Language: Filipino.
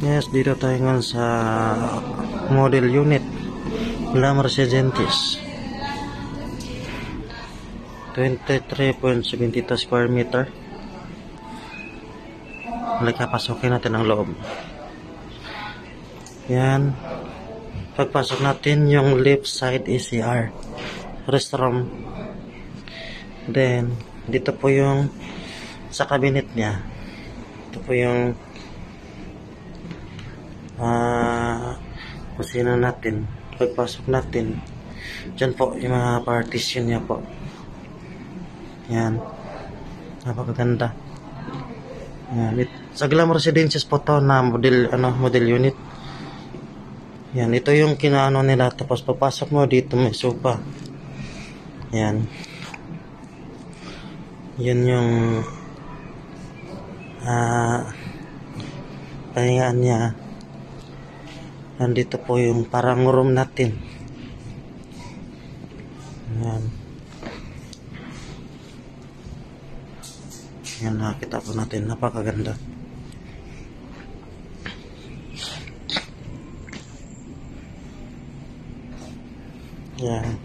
Yes, dito tayo ngayon sa model unit La Mercedes 23.72 square meter. Halika, pasukin natin ang loob. Yan. Pagpasok natin yung left side ECR restroom. Then dito po yung sa cabinet niya. Ito po yung kusina natin. Pagpasok natin, dyan po yung mga partition niya po. Yan, napakaganda. Yan, sa Glamour Residences po to na model unit. Yan, ito yung kinaano nila. Tapos papasok mo dito, may sofa. Yan, yun yung pahingaan niya. Nandito po yung parang room natin. Yan. Yan, nakita po natin. Napakaganda. Yan.